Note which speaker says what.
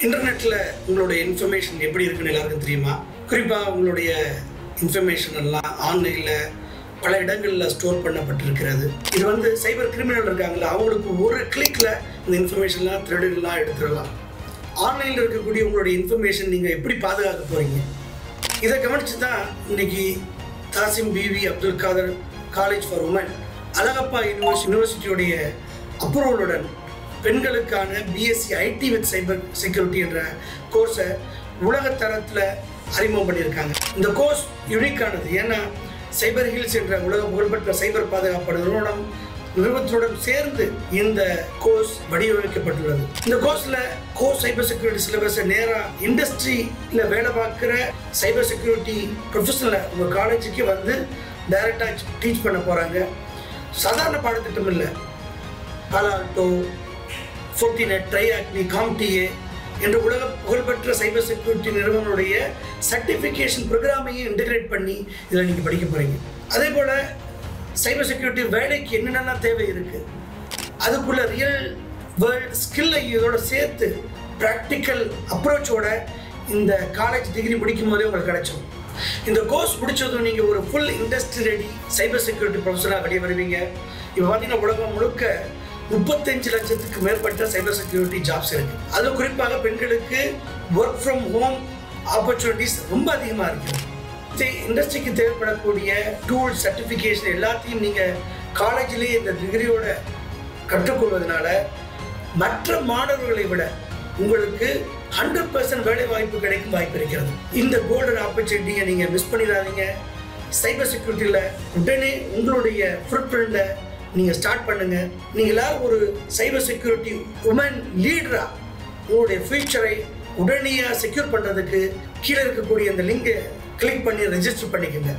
Speaker 1: இன்டர்நெட்டில் உங்களுடைய இன்ஃபர்மேஷன் எப்படி இருக்குன்னு எல்லாருக்கும் தெரியுமா? குறிப்பாக உங்களுடைய இன்ஃபர்மேஷன் எல்லாம் ஆன்லைனில் பல இடங்களில் ஸ்டோர் பண்ணப்பட்டிருக்கிறது. இது சைபர் கிரிமினல் இருக்காங்களா, அவங்களுக்கு ஒரு கிளிக்கில் இந்த இன்ஃபர்மேஷன்லாம் திருடலாம், எடுத்துடலாம். ஆன்லைனில் இருக்கக்கூடிய உங்களுடைய இன்ஃபர்மேஷன் நீங்கள் எப்படி பாதுகாக்க போகிறீங்க? இதை கவனித்து தான் இன்னைக்கு Thassim Beevi Abdul Kader college for women Alagappa யூனிவர்சிட்டியுடைய அப்ரூவலுடன் பெண்களுக்கான BSc IT with cyber security என்ற கோர்ஸை உலக தரத்தில் அறிமுகம் பண்ணியிருக்காங்க. இந்த கோர்ஸ் யுனிக்கானது. ஏன்னா சைபர் ஹில்ஸ் என்ற உலக புகழ்பெற்ற சைபர் பாதுகாப்பு நிறுவனத்துடன் சேர்ந்து இந்த கோர்ஸ் வடிவமைக்கப்பட்டுள்ளது. இந்த கோர்ஸ் சைபர் செக்யூரிட்டி சிலபஸை நேராக இண்டஸ்ட்ரியில் வேலை பார்க்குற சைபர் செக்யூரிட்டி ப்ரொஃபஷனலை உங்கள் காலேஜுக்கு டைரெக்டாக டீச் பண்ண போகிறாங்க. சாதாரண பாடத்திட்டம் இல்லை. பாலால்டோ, ஃபோர்டினெட், ட்ரைஆக்னி, காம்டிஏ என்ற உலக புகழ்பெற்ற சைபர் செக்யூரிட்டி நிறுவனங்களுடைய சர்டிஃபிகேஷன் ப்ரோக்ராமையும் இன்டகிரேட் பண்ணி இதில் நீங்கள் படிக்க போகிறீங்க. அதே போல் சைபர் செக்யூரிட்டி வேலைக்கு என்னென்னலாம் தேவை இருக்குது, அதுக்குள்ள ரியல் வேர்ல்டு ஸ்கில்லை இதோட சேர்த்து ப்ராக்டிக்கல் அப்ரோச்சோட இந்த காலேஜ் டிகிரி முடிக்கும் போதே உங்களுக்கு கிடைச்சிடும். இந்த கோர்ஸ் முடிச்சதும் நீங்கள் ஒரு full industry ready cyber security ப்ரொஃபஸராக வெளியே வருவீங்க. இப்போ பார்த்தீங்கன்னா உலகம் முழுக்க 35 லட்சத்துக்கு மேற்பட்ட சைபர் செக்யூரிட்டி ஜாப்ஸ் இருக்குது. அதுவும் குறிப்பாக பெண்களுக்கு ஒர்க் ஃப்ரம் ஹோம் ஆப்பர்ச்சுனிட்டிஸ் ரொம்ப அதிகமாக இருக்குது. இண்டஸ்ட்ரிக்கு தேவைப்படக்கூடிய டூல், சர்டிஃபிகேஷன் எல்லாத்தையும் நீங்கள் காலேஜிலேயே இந்த டிகிரியோட கற்றுக்கொள்வதனால மற்ற மாணவர்களை விட உங்களுக்கு 100% வேலை வாய்ப்பு கிடைக்கும் வாய்ப்பு இருக்கிறது. இந்த கோல்டன் ஆப்பர்ச்சுனிட்டியை நீங்கள் மிஸ் பண்ணிடாதீங்க. சைபர் செக்யூரிட்டியில் உடனே உங்களுடைய ஃபுட் பிரிண்டை நீங்கள் ஸ்டார்ட் பண்ணுங்க. நீங்கள் எல்லாரும் ஒரு சைபர் செக்யூரிட்டி உமன் லீடராக உங்களுடைய ஃபியூச்சரை உடனடியாக செக்யூர் பண்ணுறதுக்கு கீழே இருக்கக்கூடிய இந்த லிங்கை கிளிக் பண்ணி ரெஜிஸ்டர் பண்ணிக்கோங்க.